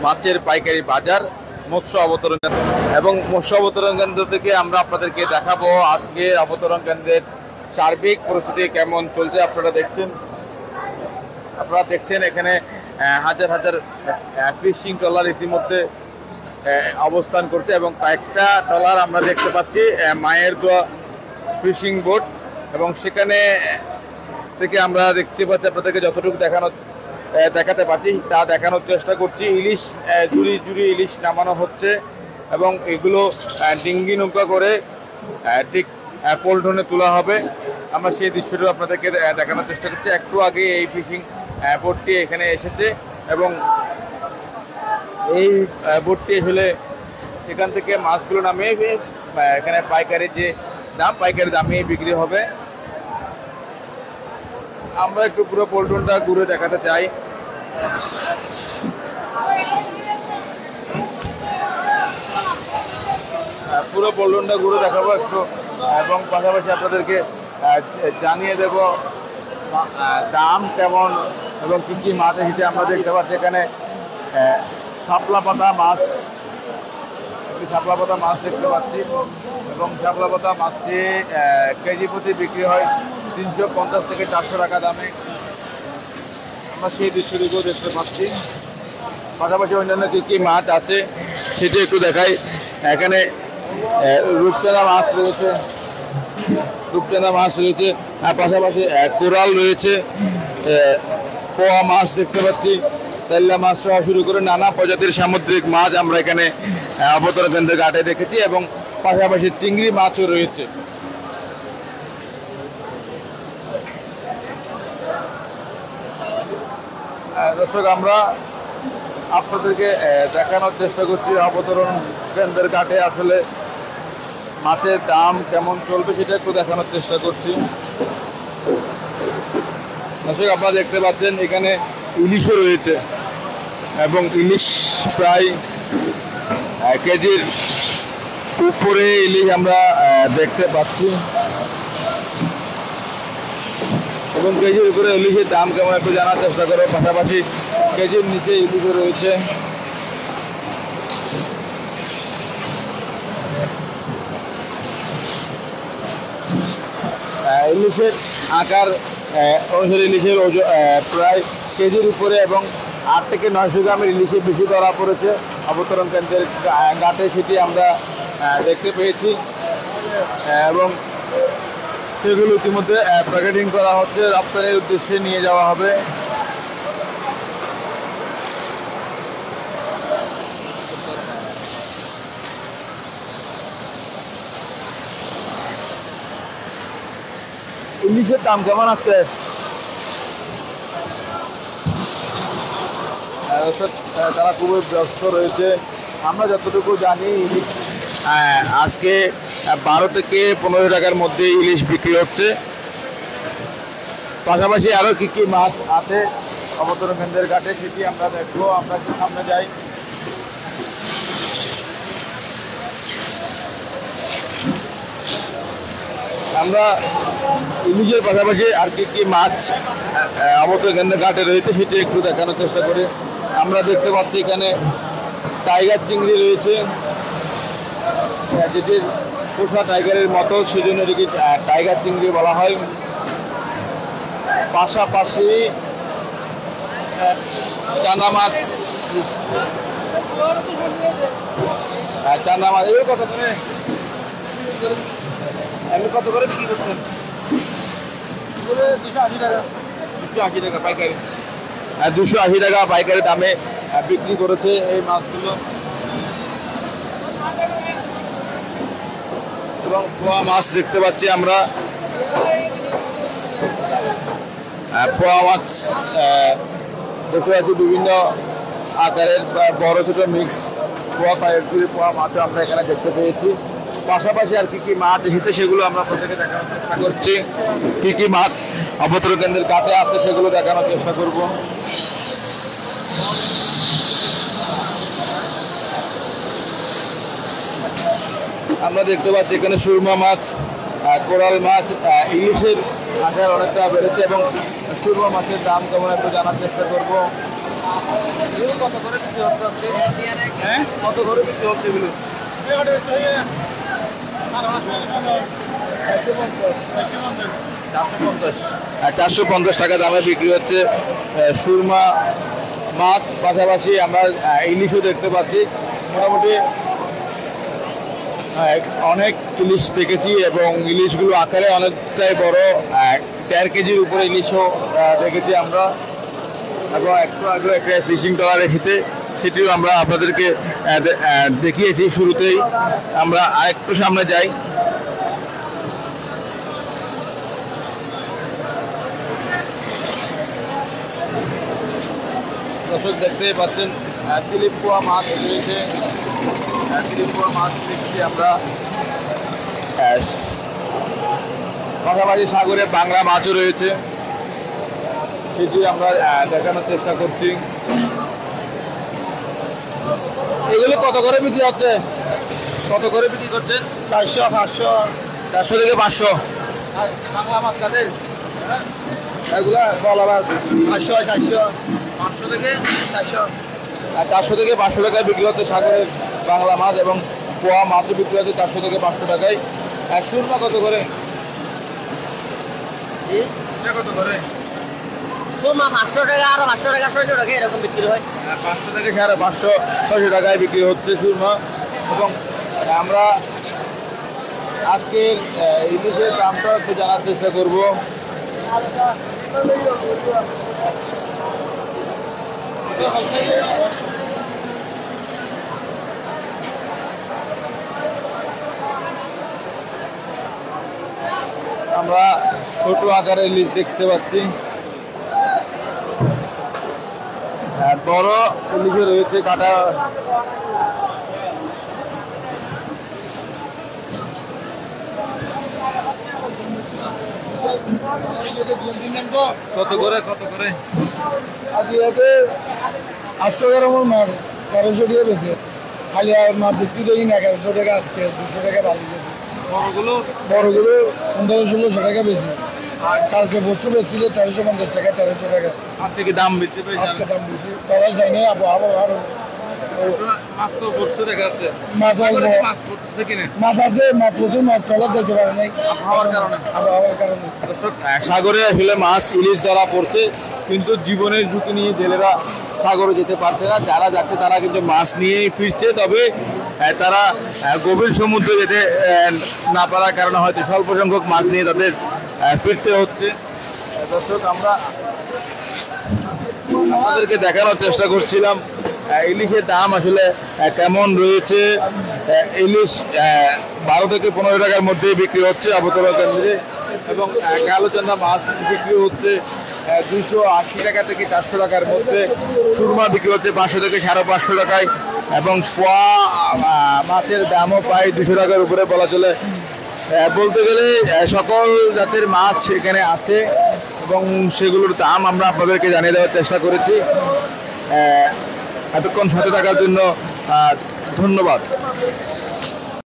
মাছের পাইকারি বাজার মৎস্য অবতরণ এবং মৎস্য অবতরণ কেন্দ্র থেকে আমরা আপনাদেরকে দেখাবো আজকে অবতরণ কেন্দ্রের সার্বিক পরিস্থিতি কেমন চলছে। আপনারা দেখছেন এখানে হাজার হাজার ফিশিং ট্রলার ইতিমধ্যে অবস্থান করছে এবং কয়েকটা ট্রলার আমরা দেখতে পাচ্ছি মায়ের দোয়া ফিশিং বোট এবং সেখানে থেকে আমরা দেখতে পাচ্ছি আপনাদেরকে যতটুকু দেখাতে পারছি তা দেখানোর চেষ্টা করছি। ইলিশ জুড়ি ইলিশ নামানো হচ্ছে এবং এগুলো ডিঙ্গি নৌকা করে ঠিক পল্টনে তোলা হবে। আমরা সেই দৃশ্যটা আপনাদেরকে দেখানোর চেষ্টা করছি। একটু আগে এই ফিশিং বোটটি এখানে এসেছে এবং এই বোটটি আসলে এখান থেকে মাছগুলো নামিয়ে এখানে পাইকারি দামে বিক্রি হবে। আমরা একটু পুরো পল্টনটা ঘুরে দেখাতে চাই। পুরো পল্টনটা ঘুরে দেখাবো একটু এবং পাশাপাশি আপনাদেরকে জানিয়ে দেব দাম কেমন এবং কী কী মাছ এসেছে। আমরা দেখতে পাচ্ছি এখানে শাপলা পাতা মাছ দেখতে পাচ্ছি এবং শাপলা পাতা মাছটি কেজি প্রতি বিক্রি হয় 350 থেকে 400 টাকা দামে। আমরা সেই দৃশ্যটুকুও দেখতে পাচ্ছি। পাশাপাশি অন্যান্য কী কী মাছ আছে সেটি একটু দেখাই। এখানে রূপচাঁদা মাছ রয়েছে আর পাশাপাশি কোরাল রয়েছে, পোয়া মাছ দেখতে পাচ্ছি, তেল্লা মাছ সহ শুরু করে নানা প্রজাতির সামুদ্রিক মাছ আমরা এখানে অবতরণ কেন্দ্রের ঘাটে দেখেছি এবং পাশাপাশি চিংড়ি মাছও রয়েছে। দর্শক, আমরা আপনাদেরকে দেখানোর চেষ্টা করছি অবতরণ কেন্দ্রের ঘাটে আসলে মাছের দাম কেমন চলবে সেটা একটু দেখানোর চেষ্টা করছি। দর্শক, আপনারা দেখতে পাচ্ছেন এখানে ইলিশও রয়েছে এবং ইলিশ প্রায় কেজির উপরে ইলিশ আমরা দেখতে পাচ্ছি এবং কেজির উপরে ইলিশের দাম কেমন একটু জানার চেষ্টা করো। পাশাপাশি কেজির নিচে ইলিশও রয়েছে। ইলিশের আকার অনুসারে ইলিশের প্রায় কেজির উপরে এবং 8 থেকে 900 গ্রামের ইলিশে বেশি ধরা পড়েছে অবতরণ কেন্দ্রের ঘাটে, সেটি আমরা দেখতে পেয়েছি এবং সেগুলো ইতিমধ্যে প্যাকেটিং করা হচ্ছে, রপ্তানির উদ্দেশ্যে নিয়ে যাওয়া হবে। ইলিশের দাম কেমন আছে? তারা খুবই ব্যস্ত রয়েছে। আমরা যতটুকু জানি ইলিশ আজকে 12 থেকে 15 টাকার মধ্যে ইলিশ বিক্রি হচ্ছে। পাশাপাশি আরও কী কী মাছ আছে অবতরণ কেন্দ্রের ঘাটে সেটি আমরা দেখবো। আমরা একটু সামনে যাই। আমরা ইলিশের পাশাপাশি আর কি কি মাছ অবতরণ কেন্দ্রের ঘাটে রয়েছে সেটি একটু দেখানোর চেষ্টা করি। আমরা দেখতে পাচ্ছি এখানে টাইগার চিংড়ি রয়েছে, যেটির পোষা টাইগারের মতো, সেজন্য এটিকে টাইগার চিংড়ি বলা হয়। পাশাপাশি চান্দা মাছ এগুলো কত করে বিক্রি করছেন? 280 টাকা। 280 টাকা পাইকারি, 280 টাকা পাইকারি দামে বিক্রি করেছে এই মাছগুলো। এবং পোয়া মাছ দেখতে পাচ্ছি আমরা। পোয়া মাছ দেখতে পাচ্ছি বিভিন্ন আকারের, বড় ছোট মিক্স পোয়া মাছও আমরা এখানে দেখতে পেয়েছি। পাশাপাশি আর কি কি মাছ এসেছে সেগুলো আমরা প্রত্যেকে দেখানোর চেষ্টা করছি। কি কি মাছ অবতরণ কেন্দ্রের ঘাটে আছে সেগুলো দেখানোর চেষ্টা করব। আমরা দেখতে পাচ্ছি এখানে সুরমা মাছ, কোরাল মাছ, ইলিশের আকার অনেকটা বেড়েছে এবং সুরমা মাছের দাম কেমন একটু জানার চেষ্টা করব। কত করে বিক্রি হচ্ছে? হ্যাঁ, কত করে বিক্রি হচ্ছে এগুলো? 450 টাকা দামে বিক্রি হচ্ছে সুরমা মাছ। পাশাপাশি আমরা ইলিশও দেখতে পাচ্ছি। মোটামুটি অনেক ইলিশ দেখেছি এবং ইলিশগুলো আকারে অনেকটাই বড়, 1.5 কেজির উপরে ইলিশও দেখেছি আমরা। এবং একটু আগে একটা ফিশিং ট্রলার এসেছে, সেটিও আমরা আপনাদেরকে দেখিয়েছি শুরুতেই। আমরা আরেকটু সামনে যাই। দর্শক দেখতেই পাচ্ছেন তিলিপ পোয়া মাছ রয়েছে, তিলিপ পোয়া মাছ দেখছি আমরা। পাশাপাশি সাগরে বাংলা মাছও রয়েছে, সেটি আমরা দেখানোর চেষ্টা করছি। এগুলো কত করে বিক্রি হচ্ছে? কত করে বিক্রি করছেন? 400, 500, 400 থেকে 500। আর বাংলা মাছ কাদের এগুলা বলা মাছ 500, 400, 500 থেকে 400। আর 400 থেকে 500 টাকায় বিক্রি হচ্ছে সাগরের বাংলা মাছ, এবং পোয়া মাছও বিক্রি হচ্ছে 400 থেকে 500 টাকায়। আর সুরমা কত করে? কত করে? 500 টাকা আর 500 টাকা 600 টাকা এরকম বিক্রি হয়। 500 থেকে 550, 600 টাকায় বিক্রি হচ্ছে সুরমা। এবং আমরা আজকের ইলিশের দামটা একটু জানার চেষ্টা করব। আমরা ছোট আকারের ইলিশ দেখতে পাচ্ছি, বড় ইলিশে রয়েছে কাটা। কত করে? কত করে? আজকে 800 গ্রাম মাছ 1300 টাকা বেশি, খালি মাছ বিক্রি করি না 1100 টাকা, আজকে 200 টাকা বাড়ি গেছে। বড়গুলো 1500-1600 টাকা বেশি, আর কালকে বসে বেশছিল 1350 টাকা, 1300 টাকা। আজকে কি দাম বৃদ্ধি পেয়েছে? আজকে দাম বেশি, তবে যায়নি। আবহাওয়া মাছ তো পড়ছে দেখা যাচ্ছে। মাছ মাছ পড়ছে কিনে? মাছ আছে, মাছ প্রচুর, মাছ টলার যেতে পারে নাই আবহাওয়ার কারণে। আবহাওয়ার কারণে সাগরে আসলে মাছ ইলিশ ধরা পড়ছে, কিন্তু জীবনের ঝুঁকি নিয়ে জেলেরা সাগরে যেতে পারছে না। যারা যাচ্ছে তারা কিন্তু মাছ নিয়েই ফিরছে, তবে তারা গভীর সমুদ্রে যেতে না পারার কারণে হয়তো স্বল্প সংখ্যক মাছ নিয়ে তাদের ফিরতে হচ্ছে। দর্শক, আমরা আপনাদেরকে দেখানোর চেষ্টা করছিলাম ইলিশের দাম আসলে কেমন রয়েছে। ইলিশ 12 থেকে 15 টাকার মধ্যে বিক্রি হচ্ছে আবতলা কেন্দ্রে, এবং কালোচান্দা মাছ বিক্রি হচ্ছে 280 টাকা থেকে 400 টাকার মধ্যে। সুরমা বিক্রি হচ্ছে 500 থেকে 550 টাকায়, এবং পোয়া মাছের দামও প্রায় 200 টাকার উপরে বলা চলে। বলতে গেলে সকল জাতের মাছ এখানে আছে, এবং সেগুলোর দাম আমরা আপনাদেরকে জানিয়ে দেওয়ার চেষ্টা করেছি। এতক্ষণ সাথে থাকার জন্য ধন্যবাদ।